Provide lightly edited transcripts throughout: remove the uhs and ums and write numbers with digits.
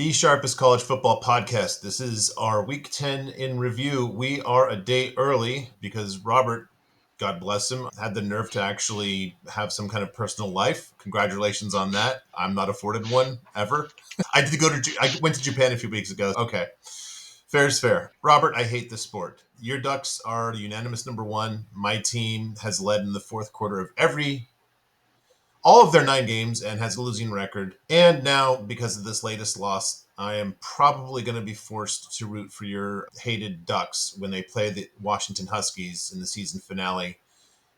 The Sharpest College Football Podcast. This is our Week 10 in review. We are a day early because Robert, God bless him, had the nerve to actually have some kind of personal life. Congratulations on that. I'm not afforded one ever. I went to Japan a few weeks ago. Okay. Fair is fair. Robert, I hate this sport. Your Ducks are unanimous number one. My team has led in the fourth quarter of all of their 9 games and has a losing record. And now, because of this latest loss, I am probably going to be forced to root for your hated Ducks when they play the Washington Huskies in the season finale,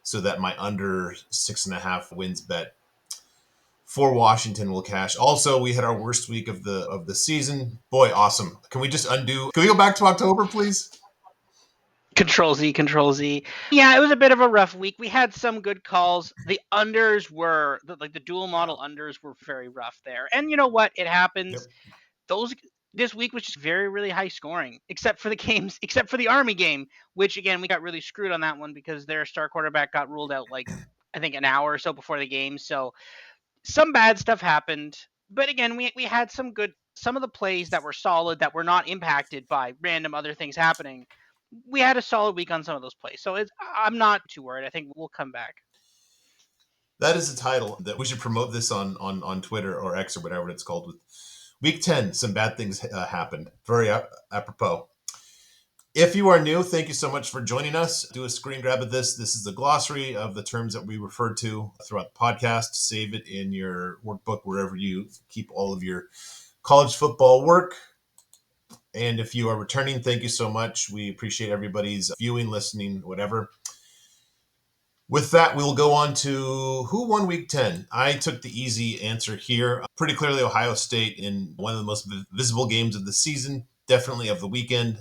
so that my under 6.5 wins bet for Washington will cash. Also, we had our worst week of the season. Boy, awesome. Can we go back to October, please? Control Z, Control Z. Yeah, it was a bit of a rough week. We had some good calls. The unders were, the dual model unders were very rough there. And you know what? It happens. Yep. This week was just very, really high scoring, except for the Army game, which, again, we got really screwed on that one because their star quarterback got ruled out, I think an hour or so before the game. So some bad stuff happened. But again, we had some of the plays that were solid, that were not impacted by random other things happening. We had a solid week on some of those plays. So I'm not too worried. I think we'll come back. That is a title that we should promote this on Twitter or X or whatever it's called. With Week 10, some bad things happened. Very apropos. If you are new, thank you so much for joining us. Do a screen grab of this. This is the glossary of the terms that we refer to throughout the podcast. Save it in your workbook, wherever you keep all of your college football work. And if you are returning, thank you so much. We appreciate everybody's viewing, listening, whatever. With that, we'll go on to who won Week 10. I took the easy answer here. Pretty clearly Ohio State in one of the most visible games of the season, definitely of the weekend,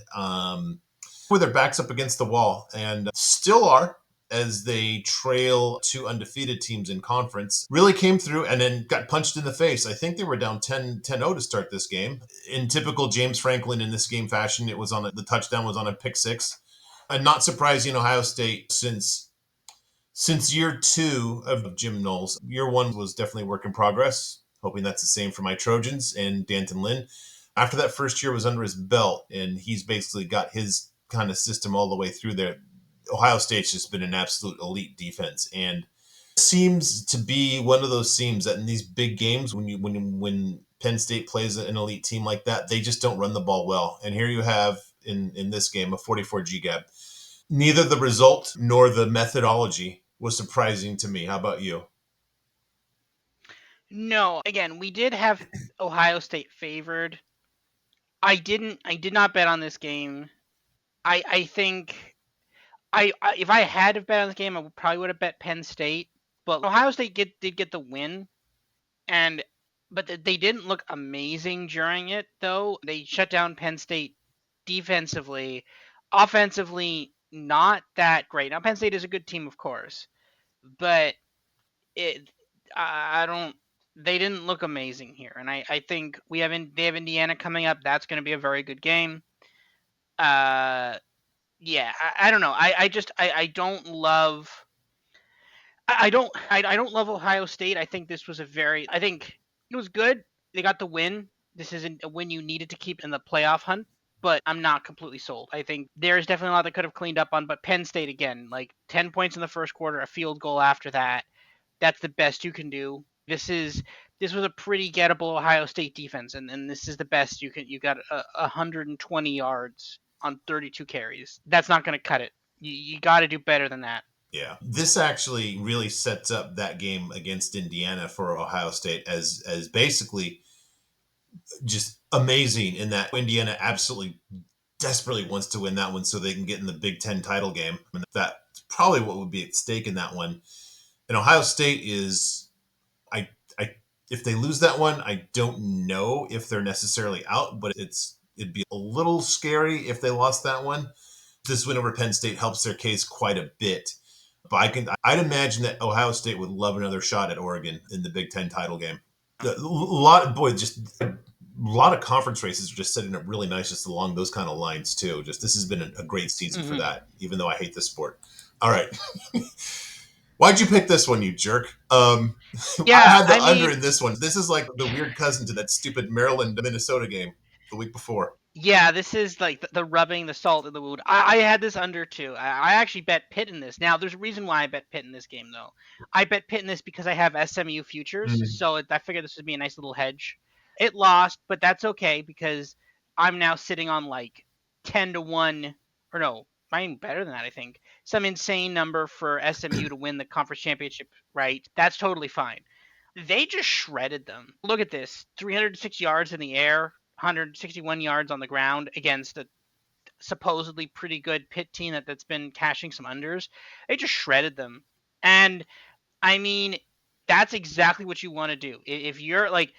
with their backs up against the wall, and still are, as they trail 2 undefeated teams in conference. Really came through and then got punched in the face. I think they were down 10-0 to start this game. In typical James Franklin in this game fashion, the touchdown was on a pick six. And not surprising, Ohio State, since year 2 of Jim Knowles. Year 1 was definitely work in progress. Hoping that's the same for my Trojans and Danton Lynn. After that first year was under his belt, and he's basically got his kind of system all the way through there, Ohio State's just been an absolute elite defense, and seems to be one of those teams that in these big games, when Penn State plays an elite team like that, they just don't run the ball well. And here you have in this game a 44 GGAB. Neither the result nor the methodology was surprising to me. How about you? No, again, we did have Ohio State favored. I did not bet on this game. I think if I had to bet on this game, I probably would have bet Penn State. But Ohio State did get the win, but they didn't look amazing during it, though. They shut down Penn State defensively. Offensively, not that great. Now, Penn State is a good team, of course, but I don't. They didn't look amazing here, and I think they have Indiana coming up. That's going to be a very good game. Yeah, I don't know. I don't love. I don't love Ohio State. I think it was good. They got the win. This isn't a win you needed to keep in the playoff hunt, but I'm not completely sold. I think there's definitely a lot they could have cleaned up on, but Penn State, again, 10 points in the first quarter, a field goal after that. That's the best you can do. This was a pretty gettable Ohio State defense, and this is the best you can. You got 120 yards on 32 carries. That's not going to cut it. You got to do better than that. Yeah, this actually really sets up that game against Indiana for Ohio State as basically just amazing, in that Indiana absolutely desperately wants to win that one so they can get in the Big Ten title game. And that's probably what would be at stake in that one. And Ohio State is, I if they lose that one, I don't know if they're necessarily out, but it'd be a little scary if they lost that one. This win over Penn State helps their case quite a bit. But I'd imagine that Ohio State would love another shot at Oregon in the Big Ten title game. A lot of conference races are just setting up really nice just along those kind of lines too. Just this has been a great season for that, even though I hate this sport. All right. Why'd you pick this one, you jerk? I Yeah, had the I under mean, in this one. This is like the weird cousin to that stupid Maryland Minnesota game the week before. yeah, this is like the rubbing the salt in the wound. I had this under too. I actually bet Pitt in this. Now, there's a reason why I bet Pitt in this game, though. I bet Pitt in this because I have SMU futures, Mm. so I figured this would be a nice little hedge. It lost, but that's okay because I'm now sitting on like 10 to 1, or no, might even better than that. I think some insane number for SMU to win the conference championship. Right, that's totally fine. They just shredded them. Look at this: 306 yards in the air, 161 yards on the ground against a supposedly pretty good Pitt team that's been cashing some unders. They just shredded them. And I mean, that's exactly what you want to do. If you're like,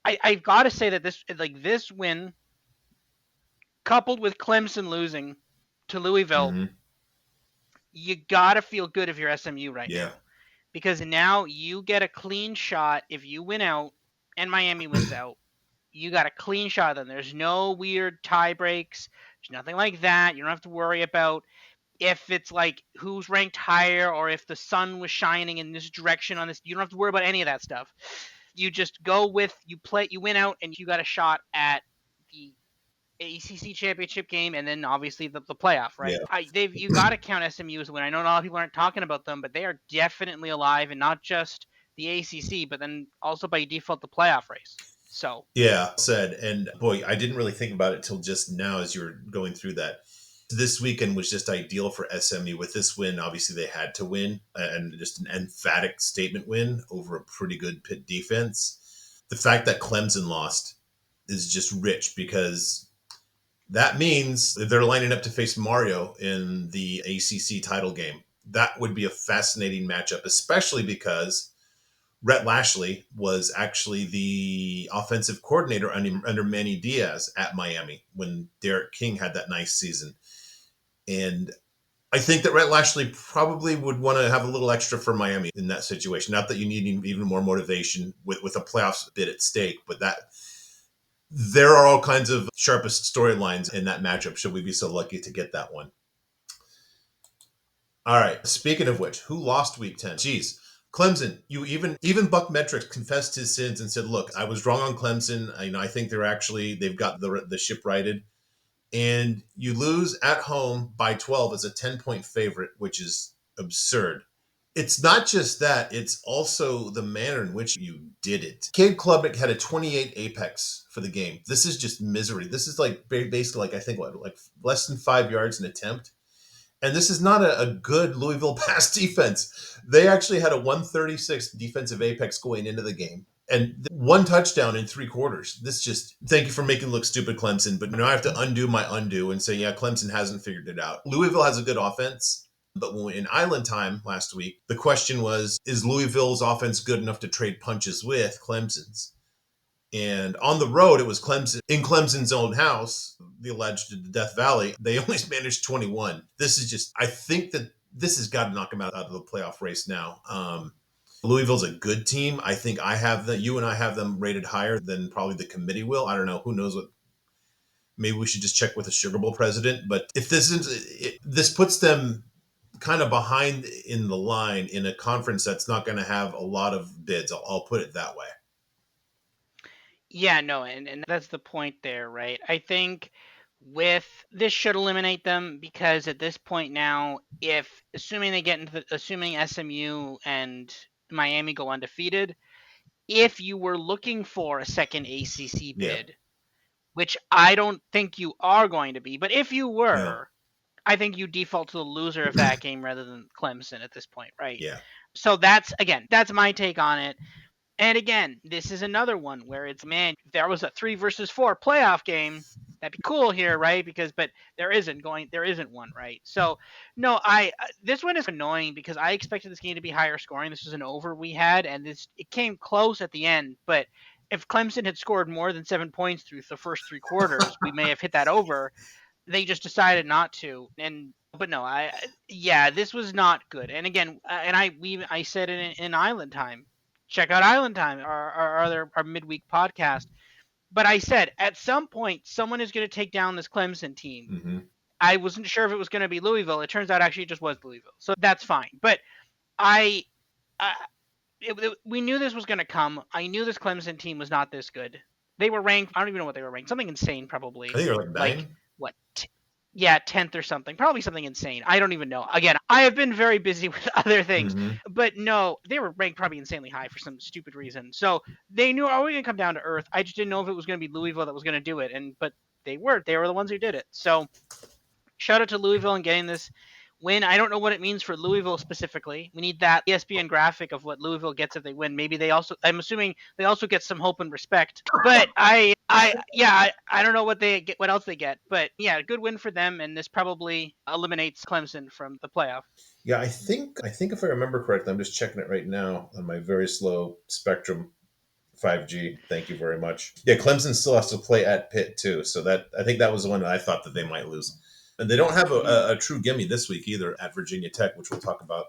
I've got to say that this win, coupled with Clemson losing to Louisville, Hmm. you got to feel good if you're SMU right Yeah. now. Because now you get a clean shot if you win out and Miami wins out. You got a clean shot then. There's no weird tie breaks. There's nothing like that. You don't have to worry about if it's like who's ranked higher or if the sun was shining in this direction on this. You don't have to worry about any of that stuff. You just go with you win out and you got a shot at the ACC championship game and then obviously the playoff, Yeah. right? You got to count SMU as a win. I know a lot of people aren't talking about them, but they are definitely alive, and not just the ACC, but then also by default the playoff race. So Yeah, said. And boy, I didn't really think about it till just now as you were going through that. This weekend was just ideal for SMU. With this win, obviously they had to win, and just an emphatic statement win over a pretty good Pitt defense. The fact that Clemson lost is just rich because that means they're lining up to face Mario in the ACC title game. That would be a fascinating matchup, especially because Rhett Lashley was actually the offensive coordinator under Manny Diaz at Miami when Derek King had that nice season. And I think that Rhett Lashley probably would want to have a little extra for Miami in that situation. Not that you need even more motivation with a playoffs bid at stake, but that there are all kinds of sharpest storylines in that matchup. Should we be so lucky to get that one? All right. Speaking of which, who lost Week 10? Jeez, Clemson. You even BuckMetrics confessed his sins and said, "Look, I was wrong on Clemson. I think they've got the ship righted." And you lose at home by 12 as a 10-point favorite, which is absurd. It's not just that, it's also the manner in which you did it. Cade Klubnik had a 28 apex for the game. This is just misery. This is like basically like I think like less than 5 yards an attempt. And this is not a good Louisville pass defense. They actually had a 136 defensive apex going into the game and one touchdown in 3 quarters. This just, thank you for making look stupid, Clemson. But now I have to undo my undo and say, yeah, Clemson hasn't figured it out. Louisville has a good offense. But when in Island time last week, the question was, is Louisville's offense good enough to trade punches with Clemson's? And on the road, it was Clemson in Clemson's own house, the alleged Death Valley. They only managed 21. This is just, I think that this has got to knock them out of the playoff race now. Louisville's a good team. I think you and I have them rated higher than probably the committee will. I don't know. Who knows what? Maybe we should just check with the Sugar Bowl president. But if this puts them kind of behind in the line in a conference that's not going to have a lot of bids. I'll put it that way. yeah, no, and that's the point there, right? I think with this should eliminate them because at this point now, if assuming they get into assuming SMU and Miami go undefeated, if you were looking for a second ACC Yeah. bid, which I don't think you are going to be, but if you Yeah. were, I think you default to the loser of that game rather than Clemson at this point, right? Yeah. So that's my take on it. And again, this is another one where it's, man, if there was a 3 versus 4 playoff game, that'd be cool here, right? But there isn't one, right? So no, this one is annoying because I expected this game to be higher scoring. This was an over we had, and it came close at the end. But if Clemson had scored more than 7 points through the first 3 quarters, we may have hit that over. They just decided not to, but no, yeah, this was not good. And again, and I said it in Island Time. Check out Island Time, our midweek podcast. But I said at some point someone is going to take down this Clemson team. Mm-hmm. I wasn't sure if it was going to be Louisville. It turns out actually it just was Louisville, so that's fine. But I, we knew this was going to come. I knew this Clemson team was not this good. They were ranked. I don't even know what they were ranked. Something insane, I probably. think they're like Like 9. what? Yeah, 10th or something. Probably something insane. I don't even know. Again, I have been very busy with other things, Mm-hmm. but no, they were ranked probably insanely high for some stupid reason. So they knew, are we going to come down to earth? I just didn't know if it was going to be Louisville that was going to do it, but they were. They were the ones who did it. So shout out to Louisville and getting this win. I don't know what it means for Louisville specifically. We need that ESPN graphic of what Louisville gets if they win. Maybe they also, I'm assuming they also get some hope and respect. But I don't know what they get, what else they get. But yeah, good win for them, and this probably eliminates Clemson from the playoff. Yeah, I think if I remember correctly, I'm just checking it right now on my very slow Spectrum 5G. Thank you very much. Yeah, Clemson still has to play at Pitt too, so that I think that was the one that I thought that they might lose. And they don't have a, Mm-hmm. a, a true gimme this week either at Virginia Tech, which we'll talk about.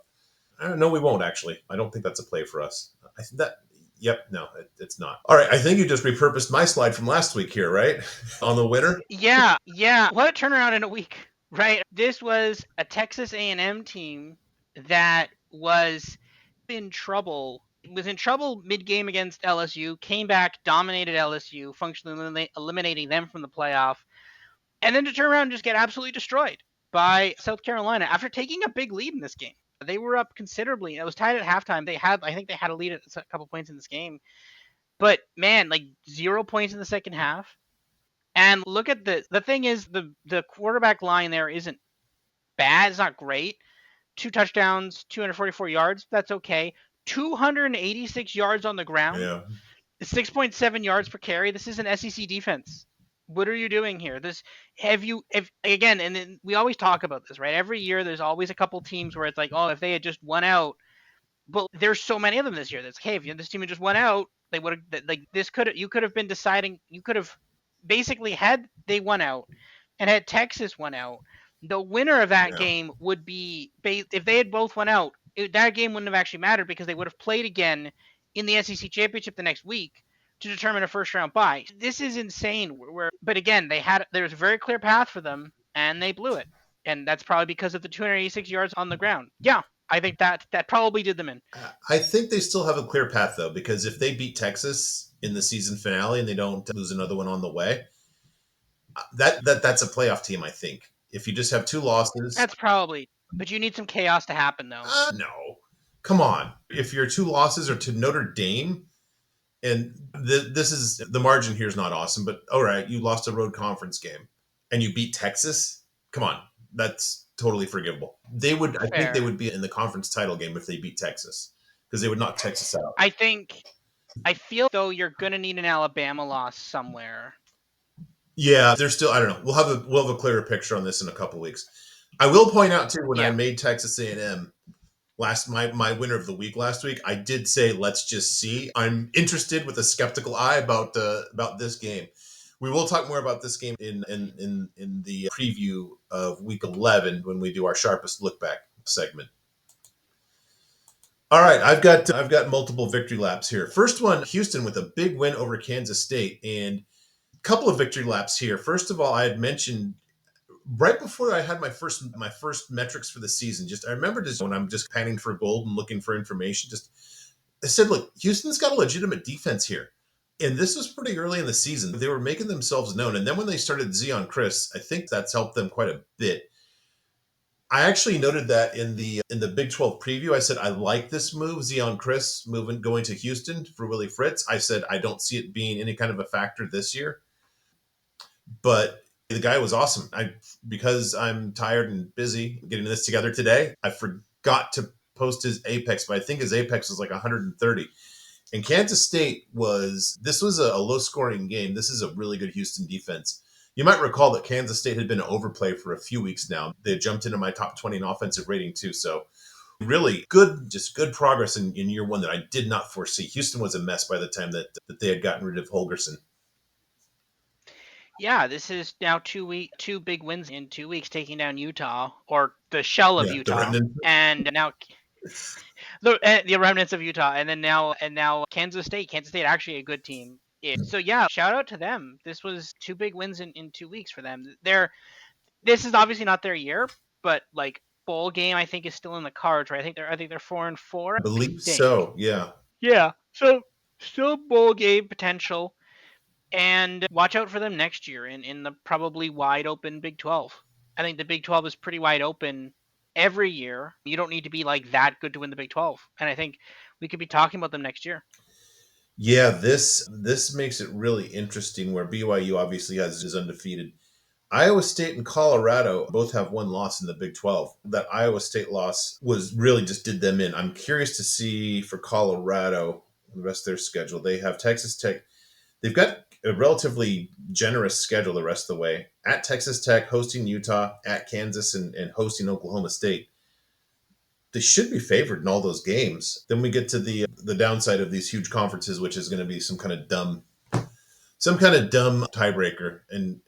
I don't know. We won't actually. I don't think that's a play for us. I think that. Yep. No, it's not. All right. I think you just repurposed my slide from last week here, right? On the winner. Yeah. What a turnaround in a week, right? This was a Texas A&M team that in trouble was in trouble mid-game against LSU, came back, dominated LSU, functionally eliminating them from the playoff, and then to turn around and just get absolutely destroyed by South Carolina after taking a big lead in this game. They were up considerably. It was tied at halftime. I think they had a lead at a couple points in this game, but man, like 0 points in the second half. And look at the thing is the quarterback line there isn't bad. It's not great. 2 touchdowns, 244 yards. That's okay. 286 yards on the ground. Yeah. 6.7 yards per carry. This is an SEC defense. What are you doing here? This have you if again, and then we always talk about this, right? Every year there's always a couple teams where it's like, oh, if they had just won out, but there's so many of them this year. That's hey, if this team had just won out, they would have like this could you could have been deciding. You could have basically had they won out and had Texas won out. The winner of that Yeah. game would be if they had both won out. That game wouldn't have actually mattered because they would have played again in the SEC championship the next week to determine a first round bye. This is insane. But again, there was a very clear path for them and they blew it, and that's probably because of the 286 yards on the ground. Yeah, I think that probably did them in. I think they still have a clear path though, because if they beat Texas in the season finale and they don't lose another one on the way, that's a playoff team. I think if you just have two losses, That's probably, but you need some chaos to happen though. no, come on. If your two losses are to Notre Dame, and this is the margin here is not awesome, but all right, you lost a road conference game and you beat Texas. Come on, that's totally forgivable. I think they Fair. would be in the conference title game if they beat Texas because they would knock Texas out. I think I feel though you're gonna need an Alabama loss somewhere. Yeah, there's still. I don't know. We'll have a clearer picture on this in a couple weeks. I will point out too when I Yeah. made Texas A&M last my winner of the week last week, I did say let's just see. I'm interested with a skeptical eye about this game. We will talk more about this game in the preview of week 11 when we do our sharpest look back segment. All right, I've got multiple victory laps here. First one, Houston with a big win over Kansas State, and a couple of victory laps here. First of all, I had mentioned right before I had my first metrics for the season. Just I remember just when I'm just panning for gold and looking for information. Just I said, look, Houston's got a legitimate defense here, and this was pretty early in the season. They were making themselves known, and then when they started Zion Chris, I think that's helped them quite a bit. I actually noted that in the Big 12 preview. I said I like this move, Zion Chris moving going to Houston for Willie Fritz. I said I don't see it being any kind of a factor this year, but the guy was awesome. Because I'm tired and busy getting this together today, I forgot to post his apex, but I think his apex was like 130. And Kansas State this was a low scoring game. This is a really good Houston defense. You might recall that Kansas State had been an overplay for a few weeks now. They had jumped into my top 20 in offensive rating too. So really good, just good progress in year one that I did not foresee. Houston was a mess by the time that they had gotten rid of Holgerson. Yeah, this is now 2 big wins in 2 weeks, taking down Utah or the shell of Yeah, the Utah, remnant. and now the remnants of Utah, and then now Kansas State. Kansas State actually a good team. So yeah, shout out to them. This was 2 big wins in 2 weeks for them. This is obviously not their year, but like bowl game, I think, is still in the cards, right? I think they're 4-4. I I believe think. so. Yeah. Yeah. So still bowl game potential, and watch out for them next year in the probably wide open Big 12. I think the Big 12 is pretty wide open every year. You don't need to be like that good to win the Big 12, and I think we could be talking about them next year. Yeah, this makes it really interesting where BYU obviously has is undefeated. Iowa State and Colorado both have one loss in the Big 12. That Iowa State loss was really just did them in. I'm curious to see for Colorado the rest of their schedule. They have Texas Tech. They've got a relatively generous schedule the rest of the way. At Texas Tech, hosting Utah, at Kansas, and hosting Oklahoma State. They should be favored in all those games. Then we get to the downside of these huge conferences, which is going to be some kind of dumb tiebreaker. And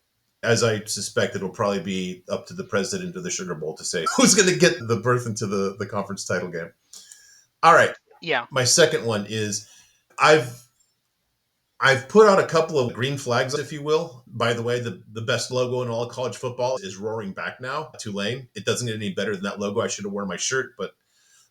as I suspect, it'll probably be up to the president of the Sugar Bowl to say who's going to get the berth into the conference title game. All right, Yeah. my second one is I've I've put out a couple of green flags, if you will. By the way, the best logo in all of college football is roaring back now. Tulane. It doesn't get any better than that logo. I should have worn my shirt, but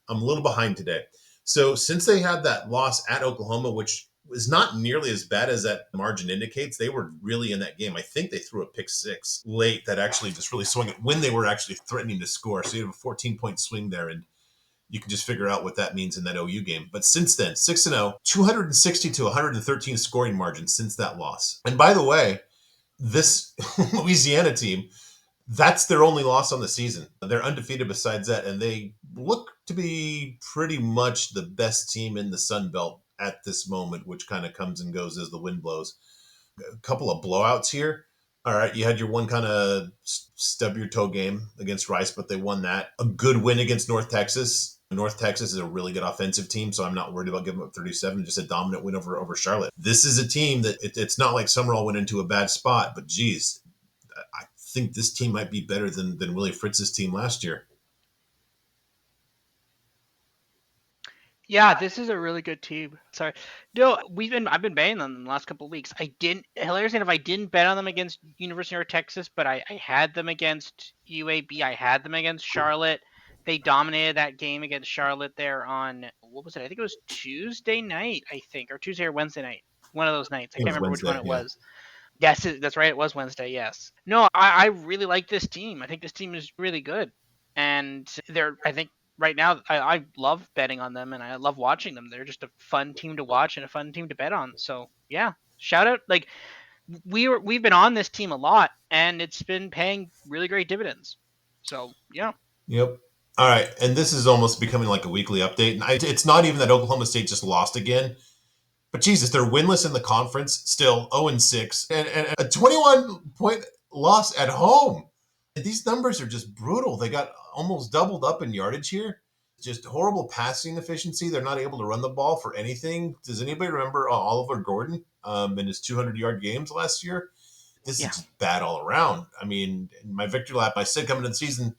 I'm a little behind today. So since they had that loss at Oklahoma, which was not nearly as bad as that margin indicates, they were really in that game. I think they threw a pick six late that actually just really swung it when they were actually threatening to score. So you have a 14-point swing there, and you can just figure out what that means in that OU game. But since then, 6-0, 260 to 113 scoring margin since that loss. And by the way, this Louisiana team, that's their only loss on the season. They're undefeated besides that, and they look to be pretty much the best team in the Sun Belt at this moment, which kind of comes and goes as the wind blows. A couple of blowouts here. All right, you had your one kind of stub your toe game against Rice, but they won that. A good win against North Texas. North Texas is a really good offensive team, so I'm not worried about giving up 37. Just a dominant win over Charlotte. This is a team that it's not like Summerall went into a bad spot, but geez, I think this team might be better than Willie Fritz's team last year. Yeah, this is a really good team. Sorry. No, I've been betting on them the last couple of weeks. I didn't hilarious enough, I didn't bet on them against University of Texas, but I had them against UAB. I had them against Charlotte. They dominated that game against Charlotte there on what was it? I think it was Tuesday night, I think, or Tuesday or Wednesday night. One of those nights. I It can't was remember which one Wednesday, it yeah. was. Yes, that's right. It was Wednesday. Yes. No, I really like this team. I think this team is really good, and I think right now I love betting on them and I love watching them. They're just a fun team to watch and a fun team to bet on. So yeah, shout out. Like we've been on this team a lot, and it's been paying really great dividends. So yeah. Yep. All right, and this is almost becoming like a weekly update. And it's not even that Oklahoma State just lost again. But Jesus, they're winless in the conference, still 0-6, and a 21-point loss at home. These numbers are just brutal. They got almost doubled up in yardage here. Just horrible passing efficiency. They're not able to run the ball for anything. Does anybody remember Oliver Gordon in his 200-yard games last year? This is Yeah. just bad all around. I mean, in my victory lap, I said coming into the season,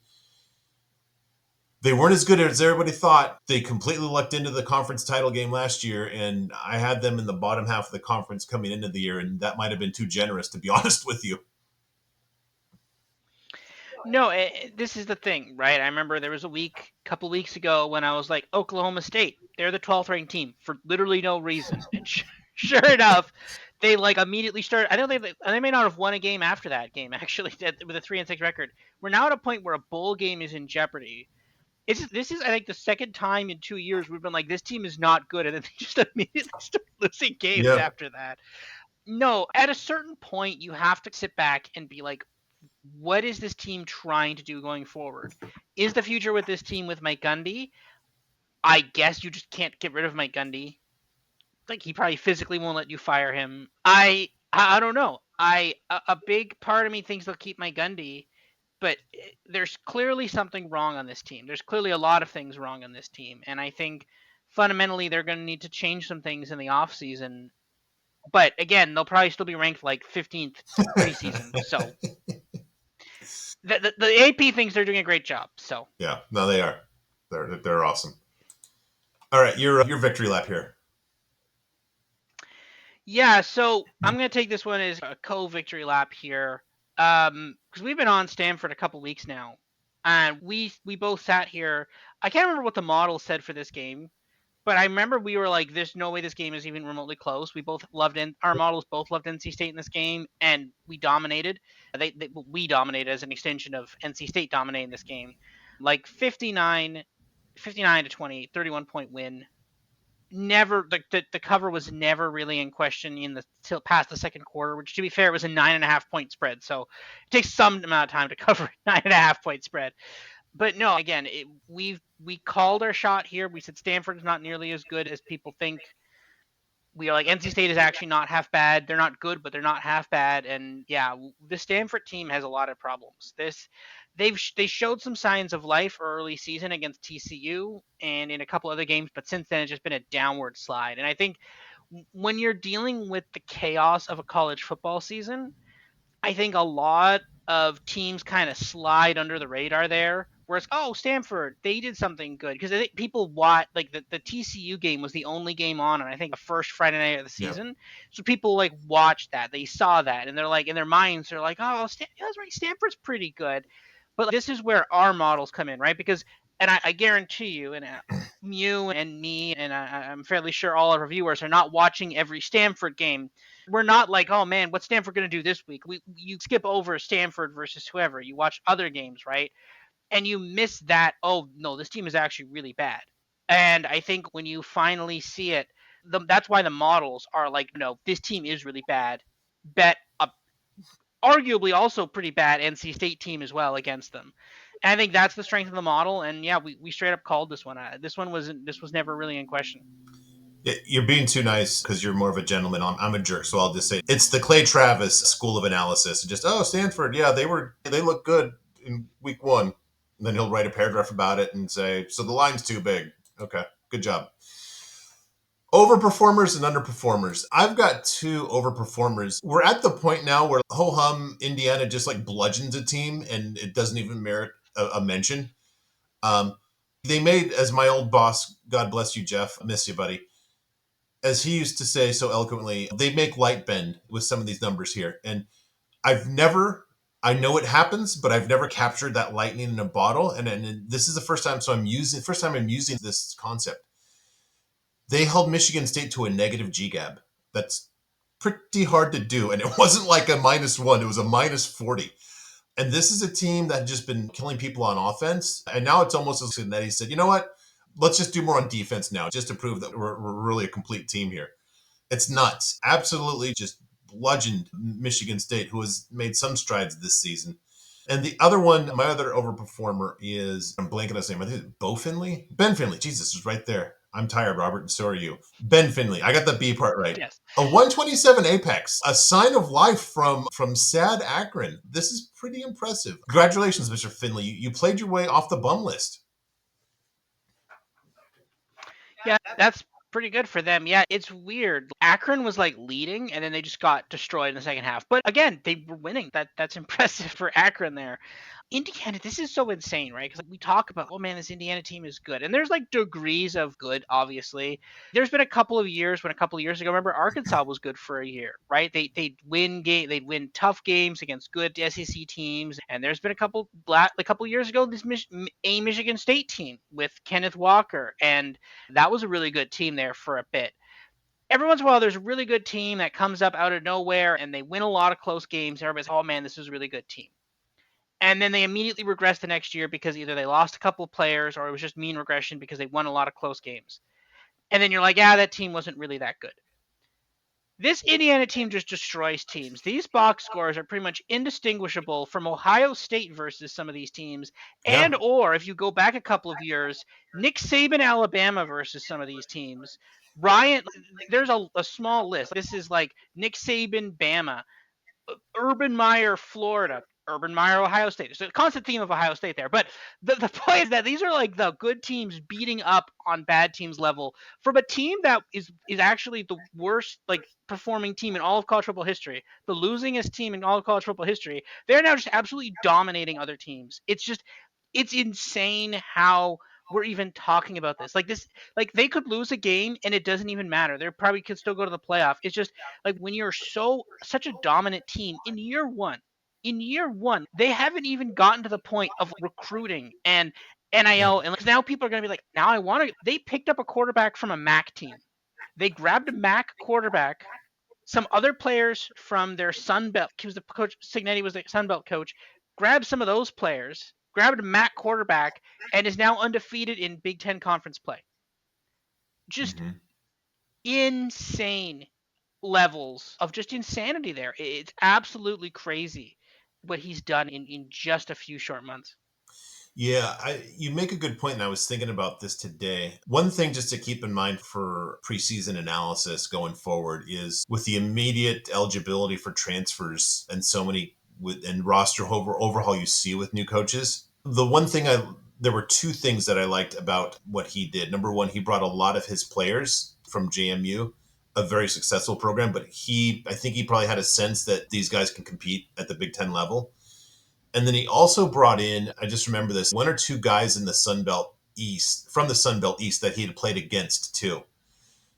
they weren't as good as everybody thought. They completely lucked into the conference title game last year, and I had them in the bottom half of the conference coming into the year, and that might have been too generous, to be honest with you. No, this is the thing, right? I remember there was couple weeks ago, when I was like, Oklahoma State, they're the 12th ranked team for literally no reason. And sure enough, they like immediately started. I know they may not have won a game after that game actually with a 3-6 record. We're now at a point where a bowl game is in jeopardy. This is I think the second time in 2 years we've been like, this team is not good, and then they just immediately start losing games Yeah. after that. No, at a certain point you have to sit back and be like, what is this team trying to do going forward? Is the future with this team with Mike Gundy? I guess you just can't get rid of Mike Gundy. Like, he probably physically won't let you fire him. I don't know. A big part of me thinks they'll keep Mike Gundy, but there's clearly something wrong on this team. There's clearly a lot of things wrong on this team, and I think fundamentally they're going to need to change some things in the offseason. But again, they'll probably still be ranked like 15th preseason. So the AP thinks they're doing a great job. So Yeah. No, they are. They're awesome. All right, your victory lap here. yeah, so I'm gonna take this one as a co-victory lap here, because we've been on Stanford a couple weeks now. And we both sat here. I can't remember what the model said for this game, but I remember we were like, "There's no way this game is even remotely close." We both loved our models both loved NC State in this game, and we dominated. We dominated as an extension of NC State dominating this game, like 59 to 20, 31-point win. Never the cover was never really in question in the till past the second quarter, which to be fair was a 9.5-point spread. So it takes some amount of time to cover a 9.5-point spread. But no, again, we called our shot here. We said Stanford is not nearly as good as people think. We are like NC State is actually not half bad. They're not good, but they're not half bad. And yeah, the Stanford team has a lot of problems. They showed some signs of life early season against TCU and in a couple other games, but since then it's just been a downward slide. And I think when you're dealing with the chaos of a college football season, I think a lot of teams kind of slide under the radar there. Whereas, oh, Stanford, they did something good because I think people watch like the TCU game was the only game on, and I think the first Friday night of the Yeah. season. So people like watched that, they saw that, and they're like in their minds, they're like, oh, that's right, Stanford's pretty good. But this is where our models come in, right? Because, and I guarantee you, and you and me, and I'm fairly sure all of our viewers are not watching every Stanford game. We're not like, oh man, what's Stanford going to do this week? You skip over Stanford versus whoever. You watch other games, right? And you miss that. Oh no, this team is actually really bad. And I think when you finally see it, that's why the models are like, no, this team is really bad. Bet a arguably also pretty bad NC State team as well against them. And I think that's the strength of the model. And yeah, we straight up called this one. This was never really in question. You're being too nice because you're more of a gentleman. I'm a jerk, so I'll just say it's the Clay Travis school of analysis. Just Stanford, yeah, they look good in week one. And then he'll write a paragraph about it and say, so the line's too big. Okay, good job. Overperformers and underperformers. I've got two overperformers. We're at the point now where ho hum Indiana just like bludgeons a team and it doesn't even merit a mention. Um, they made, as my old boss, God bless you, Jeff, I miss you, buddy, as he used to say so eloquently, they make light bend with some of these numbers here. And I've never, I know it happens, but I've never captured that lightning in a bottle. And this is the first time, first time I'm using this concept. They held Michigan State to a negative GGAB. That's pretty hard to do. And it wasn't like a -1, it was a -40. And this is a team that had just been killing people on offense. And now it's almost as if he said, you know what? Let's just do more on defense now, just to prove that we're really a complete team here. It's nuts. Absolutely just bludgeoned Michigan State, who has made some strides this season. And the other one, my other overperformer is, I'm blanking on his name. I think it's Bo Finley? Ben Finley. Jesus, is right there. I'm tired, Robert, and so are you. Ben Finley. I got the B part right. Yes. A 127 apex, a sign of life from sad Akron. This is pretty impressive. Congratulations, Mr. Finley. You played your way off the bum list. Yeah, that's pretty good for them. Yeah, it's weird. Akron was like leading and then they just got destroyed in the second half. But again, they were winning. That's impressive for Akron there. Indiana, this is so insane, right? Because we talk about, oh man, this Indiana team is good, and there's like degrees of good. Obviously, there's been a couple of years when a couple of years ago, remember Arkansas was good for a year, right? They'd win tough games against good SEC teams, and there's been a couple of years ago this Michigan State team with Kenneth Walker, and that was a really good team there for a bit. Every once in a while, there's a really good team that comes up out of nowhere and they win a lot of close games. Everybody's, oh man, this is a really good team. And then they immediately regress the next year because either they lost a couple of players or it was just mean regression because they won a lot of close games. And then you're like, yeah, that team wasn't really that good. This Indiana team just destroys teams. These box scores are pretty much indistinguishable from Ohio State versus some of these teams, Yeah. and or if you go back a couple of years, Nick Saban Alabama versus some of these teams. Ryan, there's a small list. This is like Nick Saban Bama, Urban Meyer, Florida, Urban Meyer, Ohio State. There's a constant theme of Ohio State there. But the point is that these are like the good teams beating up on bad teams level from a team that is actually the worst like performing team in all of college football history, the losingest team in all of college football history. They're now just absolutely dominating other teams. It's insane how we're even talking about this. Like they could lose a game and it doesn't even matter. They probably could still go to the playoff. It's just like when you're such a dominant team in year one. in year one, they haven't even gotten to the point of recruiting and NIL. And now people are going to be like, now I want to. They picked up a quarterback from a MAC team. They grabbed a MAC quarterback, some other players from their Sun Belt. He was the coach. Signetti was the Sun Belt coach. Grabbed some of those players, grabbed a MAC quarterback, and is now undefeated in Big Ten conference play. Just insane levels of just insanity there. It's absolutely crazy what he's done in just a few short months. Yeah, you make a good point, and I was thinking about this today. One thing just to keep in mind for preseason analysis going forward is with the immediate eligibility for transfers and so many and roster overhaul you see with new coaches. The one thing there were two things that I liked about what he did. Number one, he brought a lot of his players from JMU, a very successful program, but I think he probably had a sense that these guys can compete at the Big Ten level. And then he also brought in, I just remember this, one or two guys in the Sun Belt East, from the Sun Belt East that he had played against too.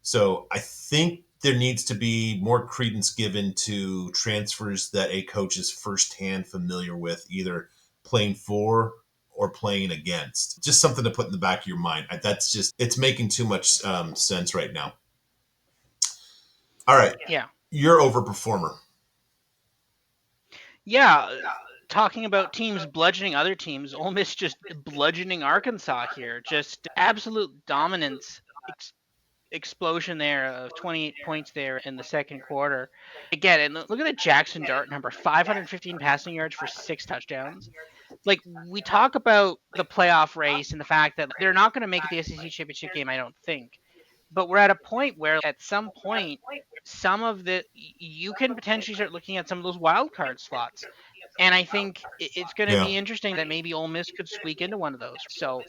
So I think there needs to be more credence given to transfers that a coach is firsthand familiar with, either playing for or playing against. Just something to put in the back of your mind. It's making too much sense right now. All right. Yeah. You're overperformer. Yeah. Talking about teams bludgeoning other teams, Ole Miss just bludgeoning Arkansas here. Just absolute dominance, explosion there of 28 points there in the second quarter. Again, and look at the Jackson Dart number, 515 passing yards for 6 touchdowns. Like, we talk about the playoff race and the fact that they're not going to make it the SEC championship game, I don't think. But we're at a point where at some point, you can potentially start looking at some of those wild card slots. And I think it's going to Yeah. be interesting that maybe Ole Miss could squeak into one of those. So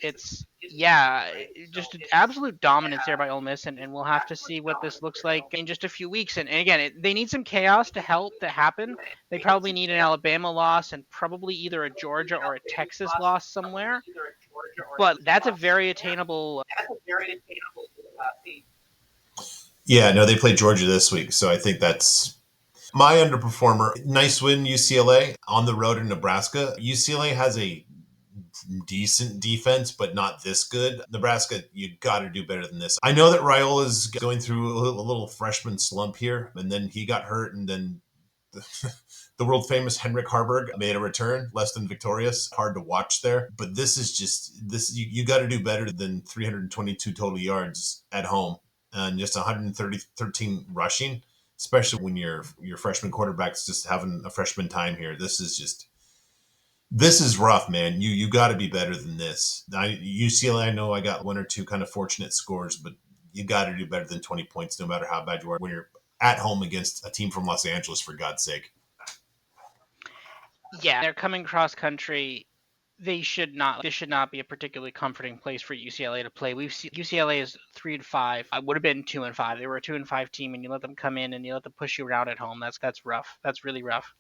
yeah, just an absolute dominance there by Ole Miss, and we'll have to see what this looks like in just a few weeks. And again, they need some chaos to help that happen. They probably need an Alabama loss and probably either a Georgia or a Texas loss somewhere. But that's a very attainable. Yeah, no, they play Georgia this week, so I think that's my underperformer. Nice win, UCLA on the road in Nebraska. UCLA has a decent defense, but not this good. Nebraska, you got to do better than this. I know that Raiola's going through a little freshman slump here, and then he got hurt, and then the world famous Henrik Harburg made a return, less than victorious. Hard to watch there, but this is just this. You got to do better than 322 total yards at home and just 113 rushing, especially when your freshman quarterback's just having a freshman time here. This is rough, man. You got to be better than this. UCLA, I know I got one or two kind of fortunate scores, but you got to do better than 20 points, no matter how bad you are when you're at home against a team from Los Angeles, for God's sake. Yeah, they're coming cross country. This should not be a particularly comforting place for UCLA to play. We've seen UCLA is 3-5. I would have been 2-5. They were a 2-5 team, and you let them come in and you let them push you around at home. That's rough. That's really rough.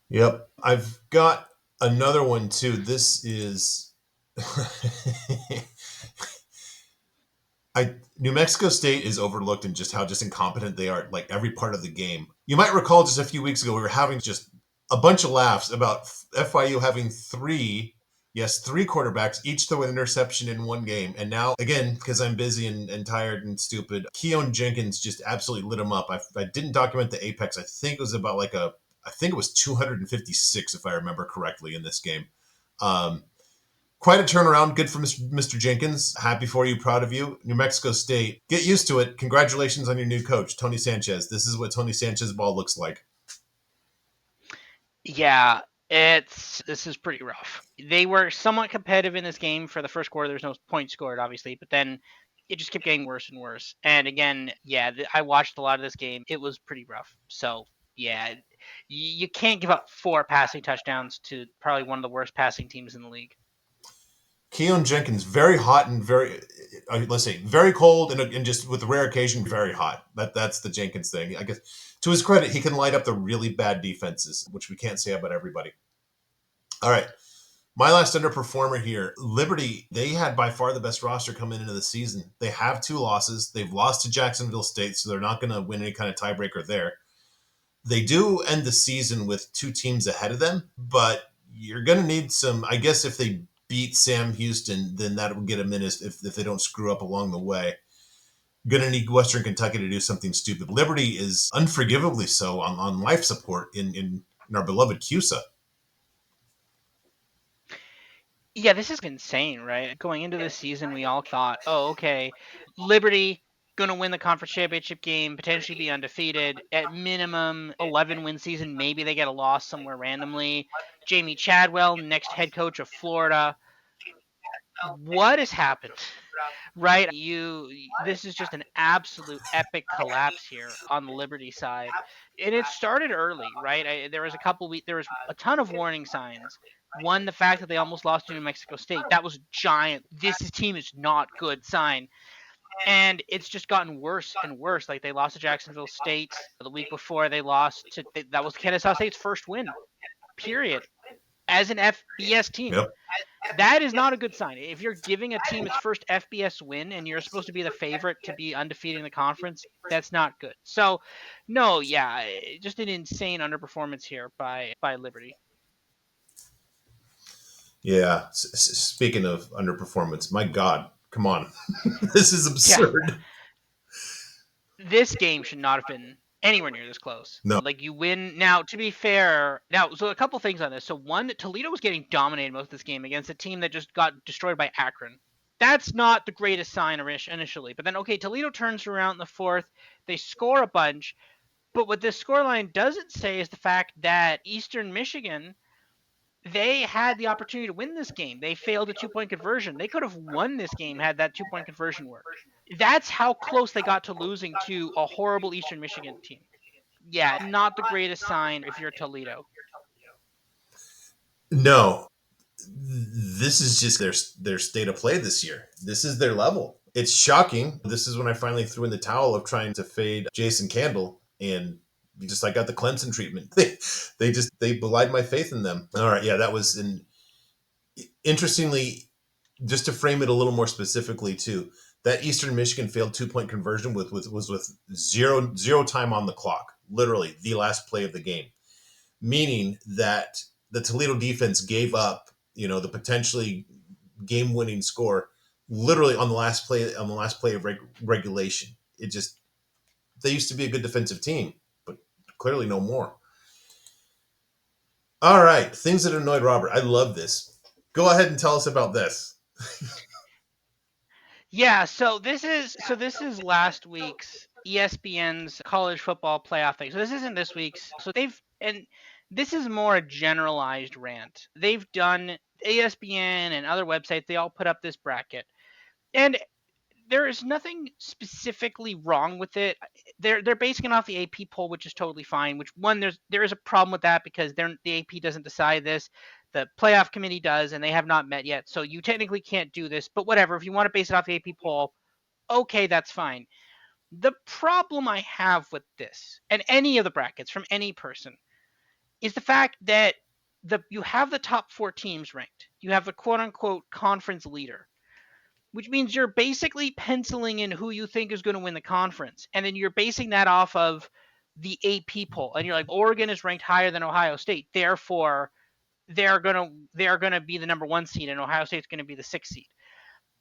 Yep. I've got another one too. This is New Mexico State is overlooked in just how just incompetent they are, like every part of the game. You might recall just a few weeks ago we were having just a bunch of laughs about FIU having three quarterbacks, each throw an interception in one game. And now, again, because I'm busy and tired and stupid, Keon Jenkins just absolutely lit him up. I didn't document the apex. I think it was about I think it was 256, if I remember correctly, in this game. Quite a turnaround. Good for Mr. Jenkins. Happy for you. Proud of you. New Mexico State. Get used to it. Congratulations on your new coach, Tony Sanchez. This is what Tony Sanchez ball looks like. Yeah, this is pretty rough. They were somewhat competitive in this game for the first quarter. There's no points scored, obviously, but then it just kept getting worse and worse. And again, yeah, I watched a lot of this game. It was pretty rough. So yeah, you can't give up 4 passing touchdowns to probably one of the worst passing teams in the league. Keon Jenkins, very hot and let's say, very cold and just with the rare occasion, very hot. That's the Jenkins thing. I guess to his credit, he can light up the really bad defenses, which we can't say about everybody. All right. My last underperformer here, Liberty, they had by far the best roster coming into the season. They have 2 losses. They've lost to Jacksonville State, so they're not going to win any kind of tiebreaker there. They do end the season with 2 teams ahead of them, but you're going to need some. I guess if they beat Sam Houston, then that will get them in if they don't screw up along the way. Going to need Western Kentucky to do something stupid. Liberty is unforgivably so on life support in our beloved CUSA. Yeah, this is insane, right? Going into this season, we all thought, oh, okay, Liberty going to win the conference championship game, potentially be undefeated, at minimum 11-win season. Maybe they get a loss somewhere randomly. Jamie Chadwell, next head coach of Florida. What has happened? Right? This is just an absolute epic collapse here on the Liberty side. And it started early, right? There was there was a ton of warning signs. One, the fact that they almost lost to New Mexico State. That was giant. Team is not good sign. And it's just gotten worse and worse. Like they lost to Jacksonville State the week before. That was Kennesaw State's first win, period, as an FBS team. Yep. That is not a good sign. If you're giving a team its first FBS win and you're supposed to be the favorite to be undefeated in the conference, that's not good. So, no, yeah, just an insane underperformance here by Liberty. Yeah. Speaking of underperformance, my God, come on, this is Yeah, absurd. this game should not have been anywhere near this close. No. Like you win now. To be fair, so a couple things on this. So one, Toledo was getting dominated most of this game against a team that just got destroyed by Akron. That's not the greatest sign initially. But then, okay, Toledo turns around in the fourth. They score a bunch. But what this scoreline doesn't say is the fact that Eastern Michigan, they had the opportunity to win this game. They failed a 2-point conversion. They could have won this game had that 2-point conversion worked. That's how close they got to losing to a horrible Eastern Michigan team. Yeah, not the greatest sign if you're Toledo. No, this is just their state of play this year. This is their level. It's shocking. This is when I finally threw in the towel of trying to fade Jason Candle, and just I got the Clemson treatment. They belied my faith in them. All right, yeah, that was interestingly, just to frame it a little more specifically too. That Eastern Michigan failed 2-point conversion was with zero time on the clock, literally the last play of the game, meaning that the Toledo defense gave up, the potentially game-winning score literally on the last play of regulation. It just they used to be a good defensive team, but clearly no more. All right, things that annoyed Robert. I love this. Go ahead and tell us about this. Yeah, so this is last week's ESPN's college football playoff thing. So this isn't this week's. This is more a generalized rant. They've done ESPN and other websites, they all put up this bracket. And there is nothing specifically wrong with it. They're basing it off the AP poll, which is totally fine. Which one there is a problem with that because the AP doesn't decide this. The playoff committee does, and they have not met yet. So you technically can't do this. But whatever. If you want to base it off the AP poll, okay, that's fine. The problem I have with this and any of the brackets from any person is the fact that you have the top 4 teams ranked. You have the quote unquote conference leader, which means you're basically penciling in who you think is going to win the conference. And then you're basing that off of the AP poll. And you're like, Oregon is ranked higher than Ohio State. Therefore, they're gonna be the number 1 seed and Ohio State's gonna be the 6th seed.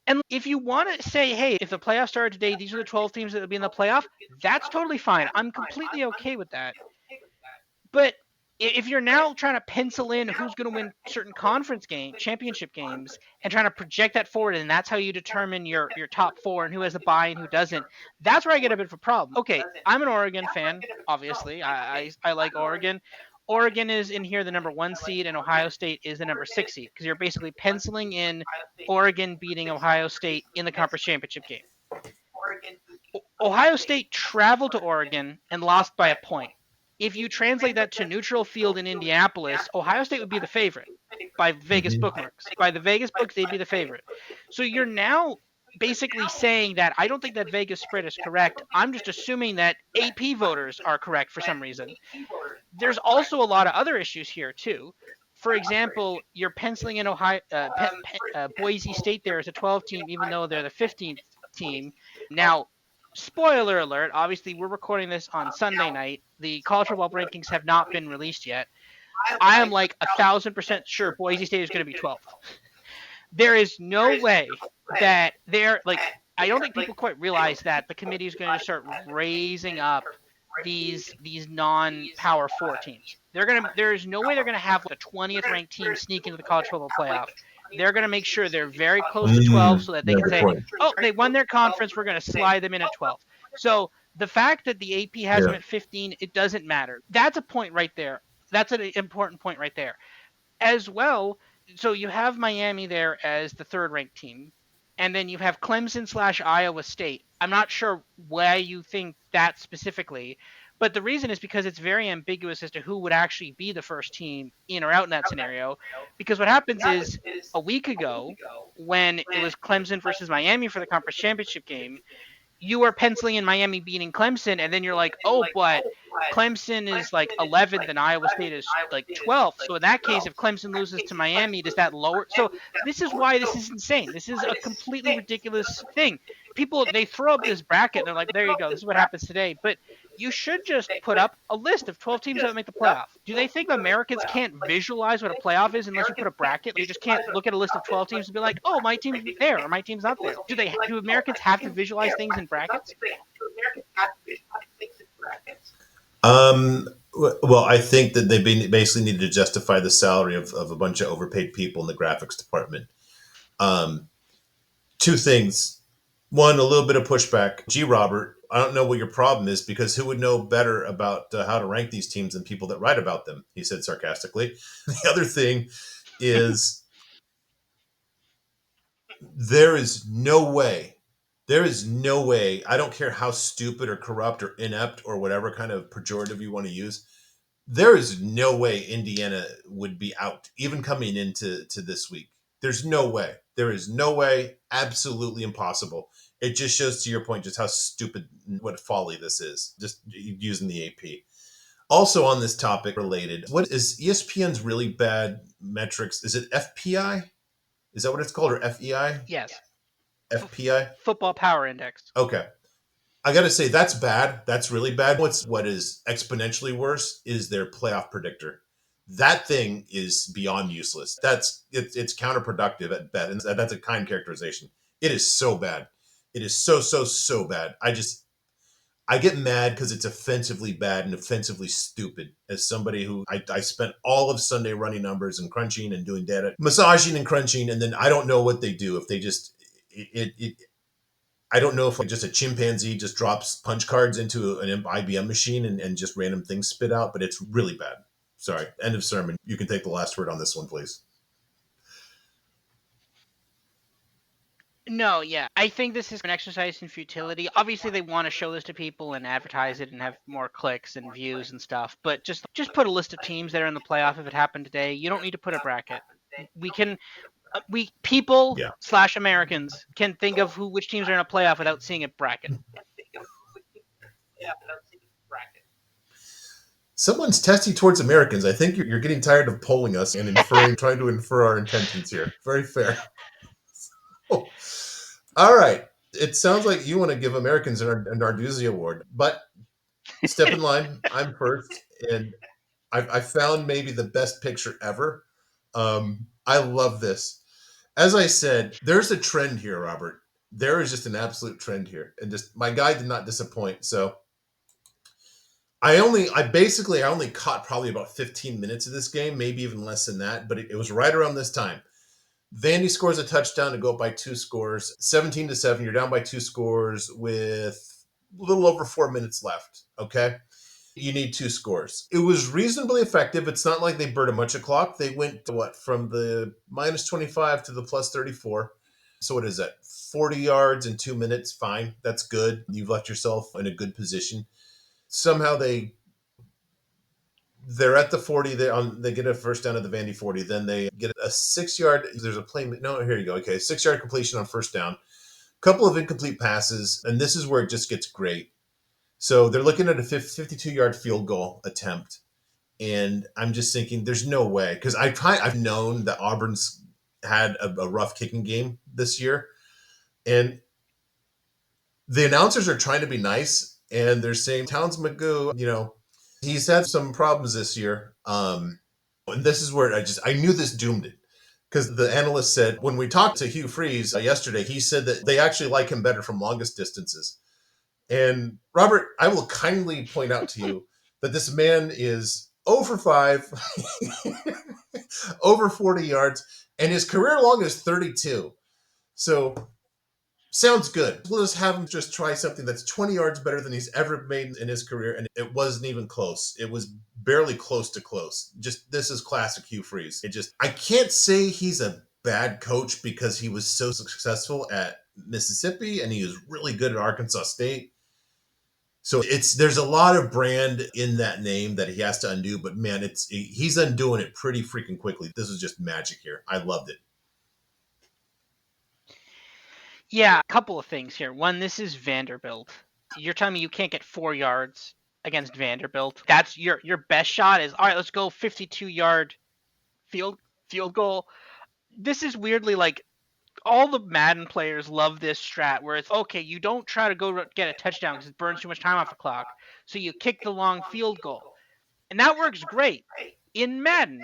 And if you want to say, hey, if the playoffs started today, these are the 12 teams that will be in the playoff, that's totally fine. I'm completely okay with that. But if you're now trying to pencil in who's going to win certain championship games, and trying to project that forward, and that's how you determine your top 4 and who has a bye and who doesn't, that's where I get a bit of a problem. Okay, I'm an Oregon fan, obviously. I like Oregon. Oregon is in here the number 1 seed, and Ohio State is the number 6 seed because you're basically penciling in Oregon beating Ohio State in the conference championship game. Ohio State traveled to Oregon and lost by a point. If you translate that to neutral field in Indianapolis, Ohio State would be the favorite by Vegas Mm-hmm. bookmarks. By the Vegas books, they'd be the favorite. So you're now basically saying that I don't think that Vegas spread is correct. I'm just assuming that AP voters are correct for some reason. There's also a lot of other issues here too. For example, you're penciling in Boise State there as a 12 team, even though they're the 15th team. Now, spoiler alert, obviously we're recording this on Sunday night. the college football rankings have not been released yet. I am like 1,000% sure Boise State is going to be 12th. There is no way that they're like, I don't think people quite realize that the committee is going to start raising up these non-power 4 teams. There's no way they're going to have the 20th ranked team sneak into the college football playoff. They're going to make sure they're very close to 12 so that they Yeah, can good say, point. "Oh, they won their conference, we're going to slide them in at 12." So, the fact that the AP has them Yeah. at 15, it doesn't matter. That's a point right there. That's an important point right there. As well, so you have Miami there as the third ranked team, and then you have Clemson slash Iowa State. I'm not sure why you think that specifically, but the reason is because it's very ambiguous as to who would actually be the first team in or out in that scenario. Because what happens is a week ago, when it was Clemson versus Miami for the conference championship game, you are penciling in Miami beating Clemson, and then you're like, oh, but Clemson is like 11th and Iowa State is like 12th. So in that case, if Clemson loses to Miami, does that lower? So this is why this is insane. This is a completely ridiculous thing. People, they throw up this bracket and they're like, there you go. This is what happens today. But you should just put up a list of 12 teams that would make the playoff. Do they think Americans can't visualize what a playoff is unless you put a bracket? You just can't look at a list of 12 teams and be like, oh, my team's there or my team's not there. Do Americans have to visualize things in brackets? Well, I think that they basically need to justify the salary of a bunch of overpaid people in the graphics department. Um, Two things. One, a little bit of pushback. Gee, Robert, I don't know what your problem is because who would know better about how to rank these teams than people that write about them, he said sarcastically. The other thing is there is no way, I don't care how stupid or corrupt or inept or whatever kind of pejorative you want to use, there is no way Indiana would be out, even coming into this week. There's no way. There is no way. Absolutely impossible. It just shows to your point just how stupid, what folly this is, just using the AP. Also on this topic related, what is ESPN's really bad metrics? Is it FPI? Is that what it's called, or FEI? Yes. FPI? Football Power Index. Okay. I got to say that's bad. That's really bad. What is exponentially worse is their playoff predictor. That thing is beyond useless. It's counterproductive at best, and that's a kind characterization. It is so bad. It is so bad. I get mad because it's offensively bad and offensively stupid. As somebody who I spent all of Sunday running numbers and crunching and doing data, massaging and crunching, and then I don't know what they do if they just it I don't know if like just a chimpanzee just drops punch cards into an IBM machine and just random things spit out, but it's really bad. Sorry. End of sermon. You can take the last word on this one, please. No, yeah. I think this is an exercise in futility. Obviously, they want to show this to people and advertise it and have more clicks and views and stuff, but just put a list of teams that are in the playoff if it happened today. You don't need to put a bracket. We can we people Yeah. slash Americans can think of which teams are in a playoff without seeing a bracket. Someone's testy towards Americans. I think you're getting tired of polling us and trying to infer our intentions here. Very fair. Oh. All right. It sounds like you want to give Americans an Narduzzi Award, but step in line. I'm first, and I found maybe the best picture ever. I love this. As I said, there's a trend here, Robert. There is just an absolute trend here, and just my guy did not disappoint. So I only caught probably about 15 minutes of this game, maybe even less than that, but it was right around this time. Vandy scores a touchdown to go up by 2 scores, 17-7. You're down by 2 scores with a little over 4 minutes left. Okay. You need 2 scores. It was reasonably effective. It's not like they burned a bunch of clock. They went to from the -25 to the +34. So what is that? 40 yards in 2 minutes. Fine. That's good. You've left yourself in a good position. Somehow they're at the 40. They get a first down at the Vandy 40. Then they get a 6 yard. There's a play. No, here you go. Okay, 6 yard completion on first down. Couple of incomplete passes, and this is where it just gets great. So they're looking at a 52-yard field goal attempt, and I'm just thinking, there's no way, because I've known that Auburn's had a rough kicking game this year, and the announcers are trying to be nice, and they're saying Towns Magoo, He's had some problems this year. And this is where I knew this doomed it. Because the analyst said, when we talked to Hugh Freeze yesterday, he said that they actually like him better from longest distances. And Robert, I will kindly point out to you that this man is over 5, over 40 yards, and his career long is 32. So sounds good. Let's have him just try something that's 20 yards better than he's ever made in his career, and it wasn't even close. It was barely close to close. Just this is classic Hugh Freeze. I can't say he's a bad coach because he was so successful at Mississippi and he was really good at Arkansas State. So there's a lot of brand in that name that he has to undo, but man, he's undoing it pretty freaking quickly. This is just magic here. I loved it. Yeah, a couple of things here. One, this is Vanderbilt. You're telling me you can't get 4 yards against Vanderbilt? That's your best shot is all right. Let's go 52-yard field field goal. This is weirdly like all the Madden players love this strat where it's okay. You don't try to go get a touchdown because it burns too much time off the clock. So you kick the long field goal, and that works great in Madden.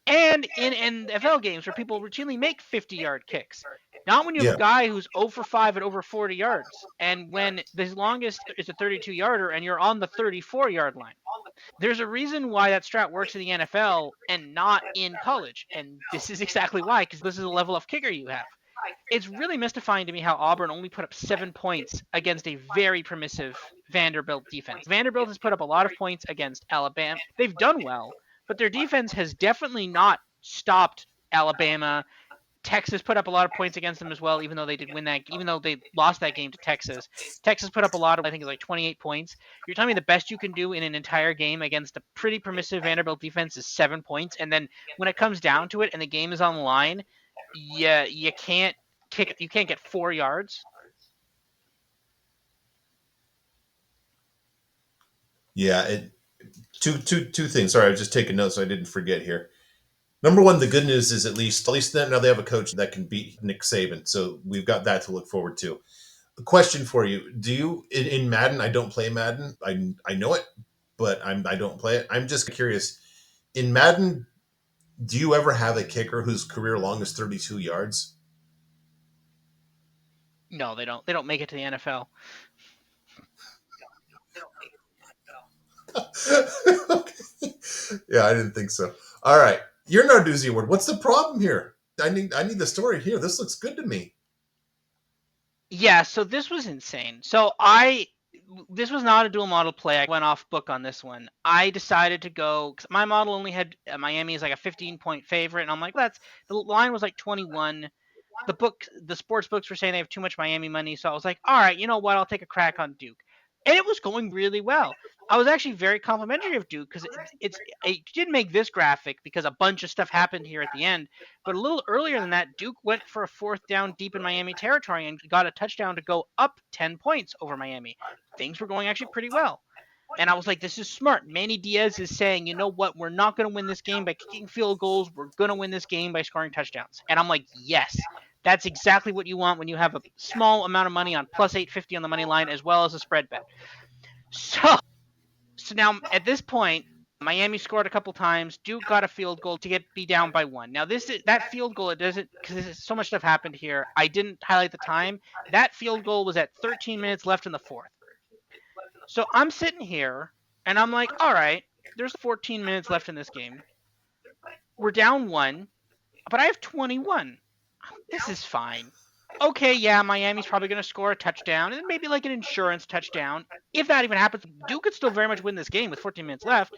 And in NFL games where people routinely make 50-yard kicks. Not when you have a Yeah. guy who's 0 for 5 at over 40 yards, and when the longest is a 32-yarder and you're on the 34-yard line. There's a reason why that strat works in the NFL and not in college, and this is exactly why, because this is the level of kicker you have. It's really mystifying to me how Auburn only put up 7 points against a very permissive Vanderbilt defense. Vanderbilt has put up a lot of points against Alabama. They've done well, but their defense has definitely not stopped Alabama. Texas put up a lot of points against them as well, even though they did win that, even though they lost that game to Texas. Texas put up a lot of, I think it's like 28 points. You're telling me the best you can do in an entire game against a pretty permissive Vanderbilt defense is 7 points, and then when it comes down to it and the game is on the line, you can't you can't get 4 yards. Yeah. Two things. Sorry, I was just taking notes so I didn't forget here. Number one, the good news is at least now they have a coach that can beat Nick Saban, so we've got that to look forward to. A question for you: Do you in Madden? I don't play Madden. I know it, but I don't play it. I'm just curious. In Madden, do you ever have a kicker whose career long is 32 yards? No, they don't. They don't make it to the NFL. Okay. Yeah, I didn't think so. All right, you're Narduzzi Award. What's the problem here? I need the story here. This looks good to me. Yeah, so this was insane. This was not a dual model play. I went off book on this one. I decided to go cause my model only had Miami as like a 15-point favorite, and I'm like, that's the line was like 21. The sports books were saying they have too much Miami money, so I was like, all right, you know what? I'll take a crack on Duke, and it was going really well. I was actually very complimentary of Duke because it didn't make this graphic because a bunch of stuff happened here at the end. But a little earlier than that, Duke went for a fourth down deep in Miami territory and got a touchdown to go up 10 points over Miami. Things were going actually pretty well. And I was like, this is smart. Manny Diaz is saying, you know what? We're not going to win this game by kicking field goals. We're going to win this game by scoring touchdowns. And I'm like, yes, that's exactly what you want when you have a small amount of money on plus 850 on the money line as well as a spread bet. So now at this point, Miami scored a couple times. Duke got a field goal to be down by one. Now that field goal. It doesn't because so much stuff happened here. I didn't highlight the time. That field goal was at 13 minutes left in the fourth. So I'm sitting here and I'm like, all right, there's 14 minutes left in this game. We're down one, but I have 21. This is fine. Okay, yeah, Miami's probably going to score a touchdown and maybe like an insurance touchdown. If that even happens, Duke could still very much win this game with 14 minutes left.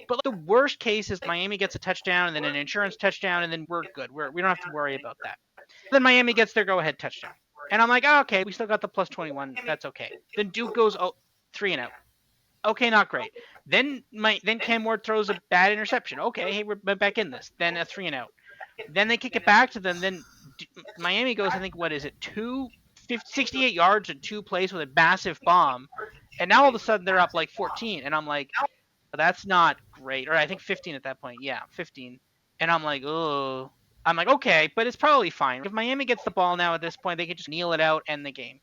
But like, the worst case is Miami gets a touchdown and then an insurance touchdown, and then we're good. We don't have to worry about that. Then Miami gets their go ahead touchdown. And I'm like, oh, okay, we still got the plus 21. That's okay. Then Duke goes 3-and-out. Okay, not great. Then Cam Ward throws a bad interception. Okay, hey, we're back in this. Then a 3-and-out. Then they kick it back to them. Then Miami goes, I think, what is it, 68 yards in two plays with a massive bomb. And now all of a sudden they're up like 14. And I'm like, that's not great. Or I think 15 at that point. Yeah, 15. And I'm like, oh. I'm like, okay, but it's probably fine. If Miami gets the ball now at this point, they can just kneel it out, end the game.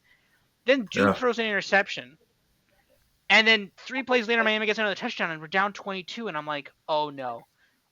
Then Duke Yeah. throws an interception. And then 3 plays later, Miami gets another touchdown, and we're down 22. And I'm like, oh no.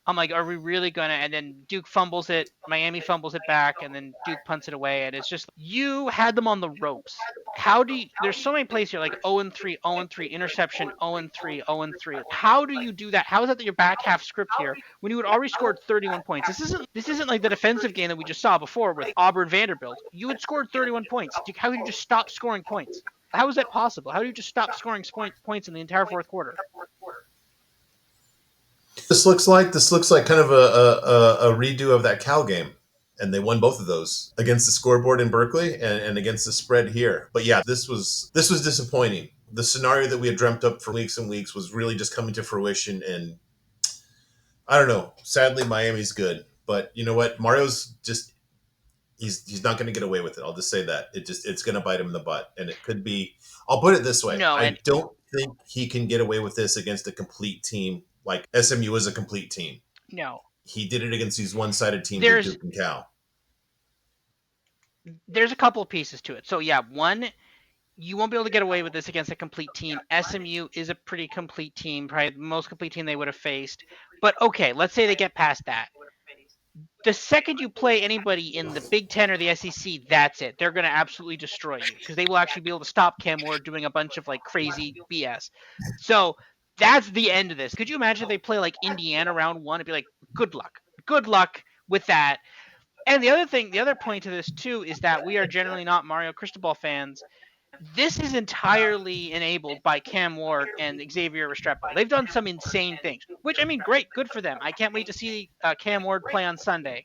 I'm like, are we really gonna? And then Duke fumbles it, Miami fumbles it back, and then Duke punts it away, and it's just you had them on the ropes. How do you? There's so many plays here, like 0-3, 0-3, interception, 0-3, 0-3. How do you do that? How is that your back half script here when you had already scored 31 points? This isn't like the defensive game that we just saw before with Auburn Vanderbilt. You had scored 31 points. How could you just stop scoring points? How is that possible? How do you just stop scoring points in the entire fourth quarter? This looks like kind of a redo of that Cal game, and they won both of those against the scoreboard in Berkeley and against the spread here. But yeah, this was disappointing. The scenario that we had dreamt up for weeks and weeks was really just coming to fruition, and I don't know. Sadly, Miami's good, but you know what? Mario's just he's not going to get away with it. I'll just say that it's going to bite him in the butt, and it could be. I'll put it this way: No, and I don't think he can get away with this against a complete team like SMU is a complete team. no. He did it against these one-sided teams with There's Duke and Cal. there's a couple of pieces to it. So yeah, one, you won't be able to get away with this against a complete team. SMU is a pretty complete team, probably the most complete team they would have faced. But okay, let's say they get past that. The second you play anybody in the Big Ten or the SEC, that's it. They're going to absolutely destroy you because they will actually be able to stop Cam Ward doing a bunch of like crazy BS. So that's the end of this. Could you imagine if they play like Indiana round one? It'd be like, good luck with that. And the other point to this too is that we are generally not Mario Cristobal fans. This is entirely enabled by Cam Ward and Xavier Restrepo. They've done some insane things, which I mean, great, good for them. I can't wait to see Cam Ward play on Sunday.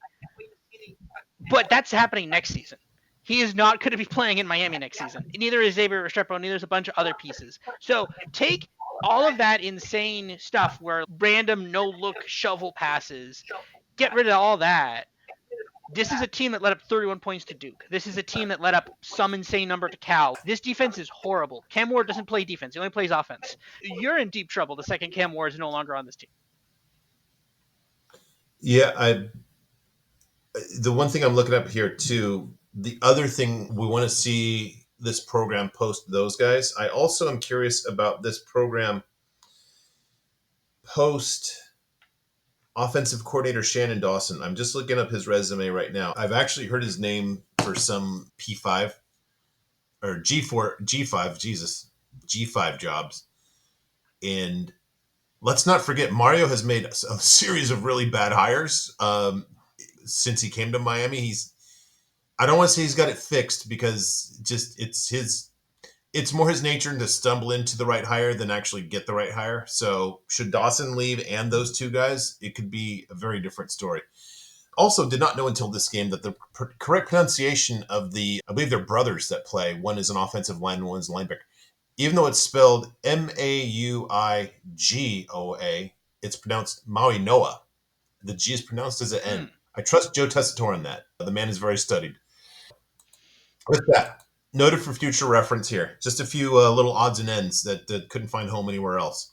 But that's happening next season. He is not going to be playing in Miami next season. Neither is Xavier Restrepo. Neither is a bunch of other pieces. So take all of that insane stuff where random no look shovel passes. Get rid of all that. This is a team that let up 31 points to Duke. This is a team that let up some insane number to Cal. This defense is horrible. Cam Ward doesn't play defense. He only plays offense. You're in deep trouble the second Cam Ward is no longer on this team. Yeah, I. The one thing I'm looking up here too. The other thing we want to see this program post those guys. I also am curious about this program post offensive coordinator Shannon Dawson. I'm just looking up his resume right now. I've actually heard his name for some P5 or G4, G5, Jesus, G5 jobs. And let's not forget, Mario has made a series of really bad hires since he came to Miami. I don't want to say he's got it fixed because just it's more his nature to stumble into the right hire than actually get the right hire. So should Dawson leave and those two guys, it could be a very different story. Also, did not know until this game that the correct pronunciation of I believe they're brothers that play. One is an offensive lineman, one is a linebacker. Even though it's spelled Mauigoa, it's pronounced Maui Noah. The G is pronounced as an N. I trust Joe Tessitore on that. The man is very studied. With that, noted for future reference here, just a few little odds and ends that couldn't find home anywhere else.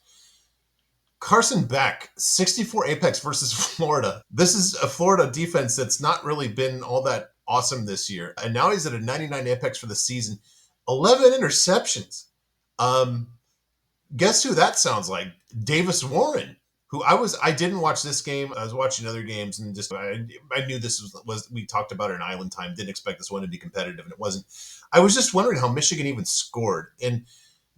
Carson Beck, 64 Apex versus Florida. This is a Florida defense that's not really been all that awesome this year. And now he's at a 99 Apex for the season. 11 interceptions. Um, Guess who that sounds like? Davis Warren, who I didn't watch this game. I was watching other games and just I knew this was we talked about it in Island Time. Didn't expect this one to be competitive, and it wasn't. I was just wondering how Michigan even scored, and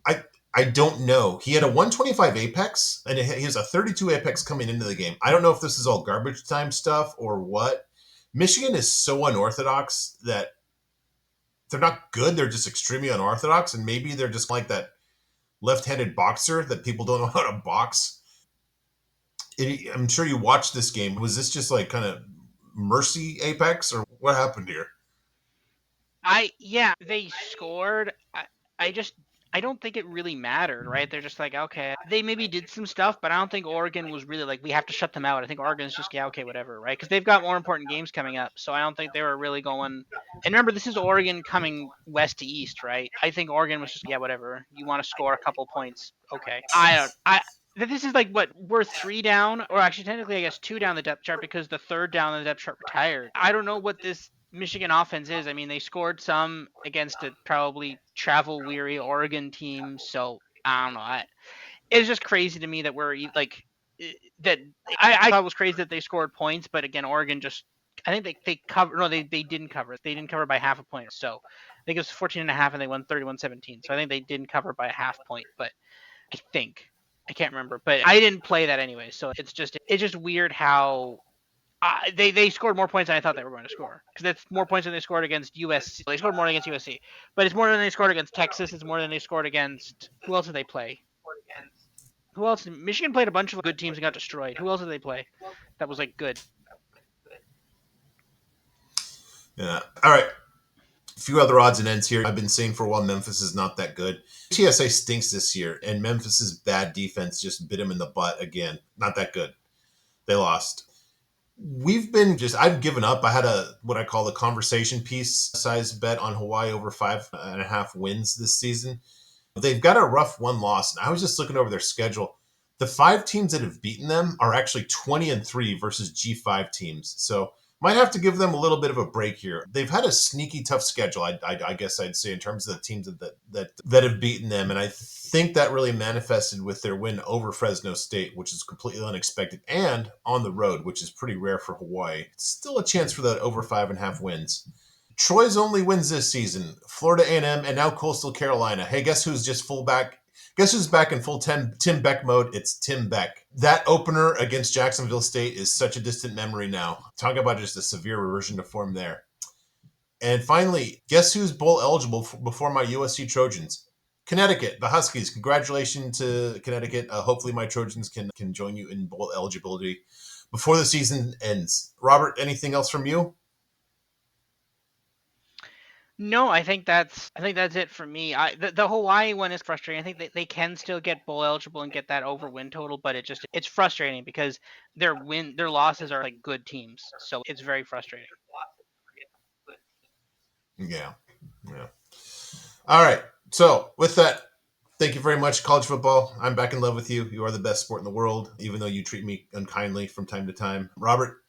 I I don't know. He had a 125 apex, and he has a 32 apex coming into the game. I don't know if this is all garbage time stuff or what. Michigan is so unorthodox that they're not good. They're just extremely unorthodox, and maybe they're just like that left-handed boxer that people don't know how to box. I'm sure you watched this game. Was this just like kind of mercy apex, or what happened here? They scored. I don't think it really mattered, right? They're just like, okay, they maybe did some stuff, but I don't think Oregon was really like, we have to shut them out. I think Oregon's just, yeah, okay, whatever, right? Because they've got more important games coming up. So I don't think they were really going. And remember, this is Oregon coming west to east, right? I think Oregon was just, yeah, whatever. You want to score a couple points, okay. I don't. This is like what we're 3 down, or actually technically I guess 2 down the depth chart because the third down the depth chart retired. I don't know what this Michigan offense is. I mean, they scored some against a probably travel weary Oregon team, so I don't know. It's just crazy to me that we're like that. I thought it was crazy that they scored points, but again, Oregon just. I think they covered. No, they didn't cover. They didn't cover by half a point. So I think it was 14.5, and they won 31-17. So I think they didn't cover by a half point. But I think I can't remember. But I didn't play that anyway. So it's just weird how they scored more points than I thought they were going to score, because that's more points than they scored against USC. They scored more against USC, but it's more than they scored against Texas. It's more than they scored against who else did they play? Who else? Michigan played a bunch of good teams and got destroyed. Who else did they play that was like good? Yeah. All right. A few other odds and ends here. I've been saying for a while Memphis is not that good. TSA stinks this year, and Memphis's bad defense just bit him in the butt again. Not that good. They lost. I've given up. I had what I call the conversation piece size bet on Hawaii over 5.5 wins this season. They've got a rough one loss, and I was just looking over their schedule. The 5 teams that have beaten them are actually 20-3 versus G5 teams. So might have to give them a little bit of a break here. They've had a sneaky tough schedule, I guess I'd say, in terms of the teams that have beaten them. And I think that really manifested with their win over Fresno State, which is completely unexpected, and on the road, which is pretty rare for Hawaii. Still a chance for that over 5.5 wins. Troy's only wins this season. Florida A&M and now Coastal Carolina. Hey, guess who's just fullback? Guess who's back in full Tim Beck mode? It's Tim Beck. That opener against Jacksonville State is such a distant memory now. Talk about just a severe reversion to form there. And finally, guess who's bowl eligible before my USC Trojans? Connecticut, the Huskies. Congratulations to Connecticut. Hopefully my Trojans can join you in bowl eligibility before the season ends. Robert, anything else from you? No, I think that's it for me. The Hawaii one is frustrating. I think they can still get bowl eligible and get that over win total, but it's frustrating because their losses are like good teams, so it's very frustrating. Yeah. Yeah. All right. So with that, thank you very much, college football. I'm back in love with you. You are the best sport in the world, even though you treat me unkindly from time to time. Robert,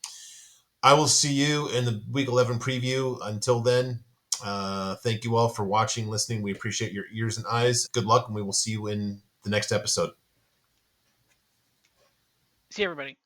I will see you in the week 11 preview. Until then, thank you all for watching, listening. We appreciate your ears and eyes. Good luck, and we will see you in the next episode. See everybody.